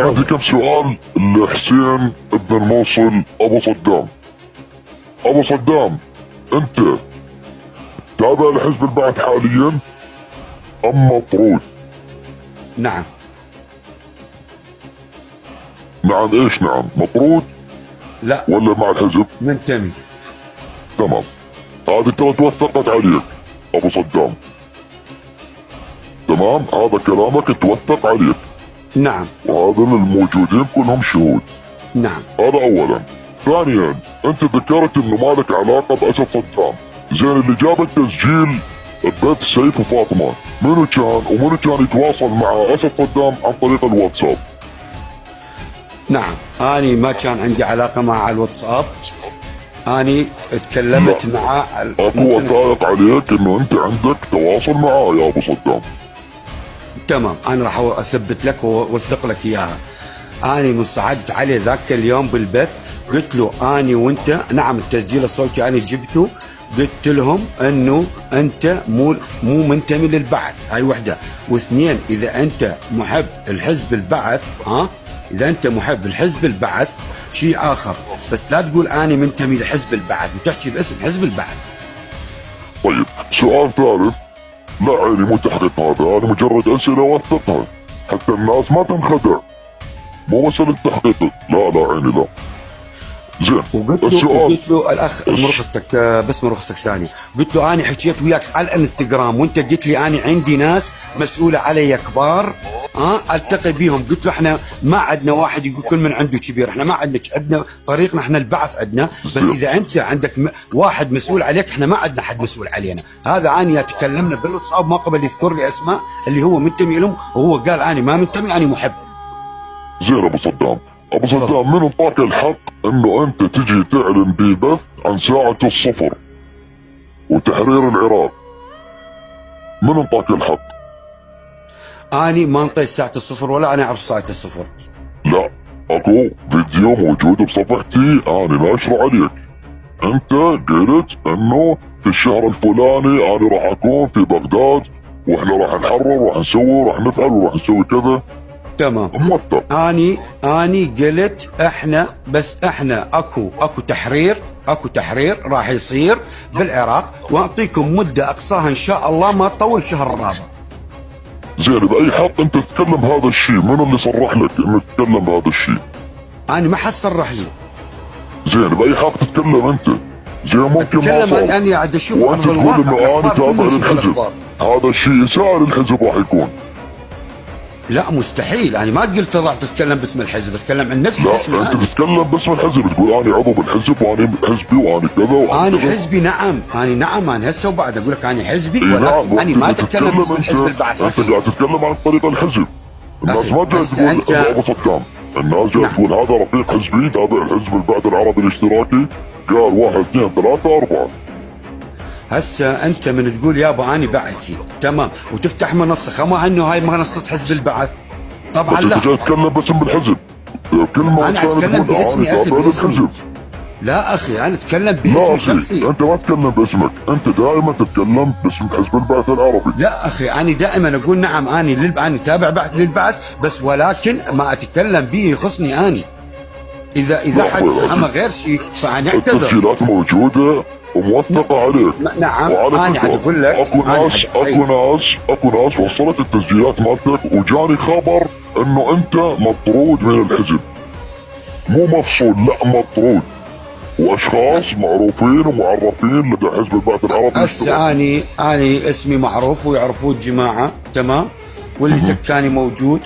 عندي كم سؤال لحسين ابن الموصل ابو صدام. ابو صدام، انت تابع لحزب البعث حاليا ام مطرود؟ نعم. نعم ايش نعم؟ مطرود لا، ولا مع الحزب؟ منتمي. تمام، هذه ترى توثقت عليك ابو صدام. تمام، هذا كلامك توثق عليك، نعم وهذا الموجودين كلهم شهود. نعم. هذا اولا. ثانيا، انت ذكرت انه ما لك علاقه باسد صدام. زين، اللي جاب التسجيل بث سيف وفاطمه منو كان؟ ومنو كان يتواصل مع اسد صدام عن طريق الواتساب؟ نعم، اني ما كان عندي علاقه مع الواتساب. اني تكلمت مع اكو وثائق عليك انه انت عندك تواصل معاه يا ابو صدام. تمام، انا راح اثبت لك واوثق لك اياها. اني من صعدت عليه ذاك اليوم بالبث قلت له اني وانت، نعم التسجيل الصوتي انا جبته، قلت لهم انه انت مو منتمي للبعث، هاي وحده. واثنين، اذا انت محب الحزب البعث، اذا انت محب الحزب البعث شيء اخر، بس لا تقول اني منتمي لحزب البعث وتحكي باسم حزب البعث. طيب، سؤال ثالث. لا عيني، مو تحقيق هذا، انا مجرد اسئله اوثقها حتى الناس ما تنخدع، مو مسألة تحقيق. لا عيني لا. زين، وقلت له الاخ مرخصتك، بس مرخصتك ثاني، قلت له انا حكيت وياك على الانستغرام وانت قلت لي انا عندي ناس مسؤوله علي كبار التقي بيهم. قلت له احنا ما عندنا واحد يقول كل من عنده كبير، احنا ما عندنا طريقنا، احنا البعث عندنا، بس اذا انت عندك واحد مسؤول عليك احنا ما عندنا حد مسؤول علينا. هذا اني تكلمنا بالواتساب، ما قبل يذكر لي اسماء اللي هو منتمي لهم، وهو قال انا ما منتمي، انا محب. زين ابو صدام، ابو صدام، من انطاك الحق انه انت تجي تعلن ببث عن ساعة الصفر وتحرير العراق؟ من انطاك الحق؟ اني ما انطيت ساعة الصفر ولا انا اعرف ساعة الصفر. لا، اكو فيديو موجود بصفحتي انا ناشره عليك. انت قلت انه في الشهر الفلاني انا راح اكون في بغداد، واحنا راح نحرر وراح نسوي وراح نفعل وراح نسوي كذا. تمام. موثق. اني قلت احنا، بس احنا اكو تحرير راح يصير بالعراق، واعطيكم مده اقصاها ان شاء الله ما تطول شهر الرابع. زين، باي حق انت تتكلم هذا الشيء؟ من اللي صرح لك انك تتكلم بهذا الشيء؟ انا ما حد صرح لي. زين، باي حق تتكلم انت؟ زين، ممكن اتكلم اني قاعد اشوف ارض الواقع، الاخبار كله يشوف الاخبار. هذا الشيء اساءة للحزب راح يكون. لا مستحيل، انا ما قلت راح تتكلم باسم الحزب، اتكلم عن نفسي باسمي. لا، انت تتكلم باسم الحزب، تقول انا عضو بالحزب وانا حزبي وانا كذا انا حزبي. نعم، انا هسه وبعد اقول لك انا حزبي، ولكن انا ما اتكلم باسم حزب البعث. انت قاعد تتكلم عن طريق الحزب. الناس ما جاي تقول ابو صدام، الناس جاي تقول هذا رفيق حزبي تابع الحزب البعث العربي الاشتراكي، قال 1 2 3 4. هسه انت من تقول يابا اني بعثي، تمام، وتفتح منصه خما انه هاي منصه حزب البعث، طبعا لا. انت جاي تتكلم باسم الحزب، كل ما انا اتكلم باسمي اخي، باسمي. لا اخي، انا اتكلم باسمي شخصي. انت ما تتكلم باسمك، انت دائما تتكلم باسم حزب البعث العربي. لا اخي، انا دائما اقول نعم انا تابع بعث للبعث، بس ولكن ما اتكلم به يخصني انا. اذا حد فهم غير شيء فانا اعتذر. التسجيلات موجوده وموثقه عليك. نعم، انا قاعد اقول لك اكو ناس وصلت التسجيلات مالتك وجاني خبر انه انت مطرود من الحزب، مو مفصول، لا مطرود، واشخاص معروفين ومعرفين لدى حزب البعث العربي. هسه اني اسمي معروف ويعرفوه الجماعه، تمام، واللي سكاني موجود،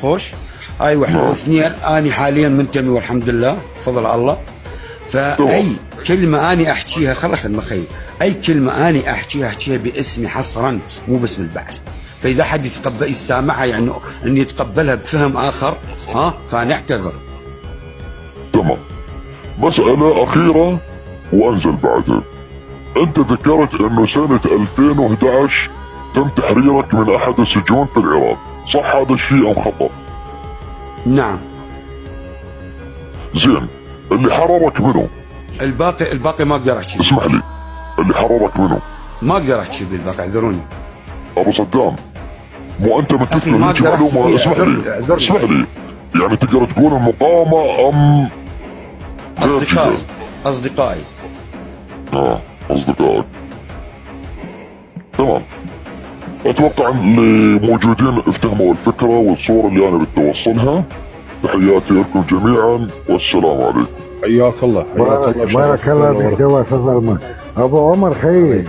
خوش. هاي وحده. واثنين، اني حاليا منتمي والحمد لله بفضل الله. فاي كلمه اني احكيها، خلص المخيل، اي كلمه اني احكيها باسمي حصرا، مو باسم البعث. فاذا حد يسامعها يعني ان يتقبلها بفهم اخر، فنعتذر. تمام. مسألة أخيرة وأنزل بعدها. أنت ذكرت أنه سنة 2011 تم تحريرك من أحد السجون في العراق، صح هذا الشيء أم خطأ؟ نعم. زين، اللي حررك منه؟ الباقي ما أقدر أحكي. اسمح لي، اللي حررك منه؟ ما أقدر أحكي بالباقي، اعذروني. أبو صدام، مو أنت من تسلم هيك معلومة؟ اسمح لي، يعني تقدر تقول المقاومة ام اصدقائي اصدقائي اصدقائك. تمام. اتوقع ان اللي موجودين افتهموا الفكرة والصورة اللي انا بدي اوصلها. تحياتي لكم جميعا والسلام عليكم. حياك الله، حياك الله. بارك الله فيك يا استاذ ابو عمر خير.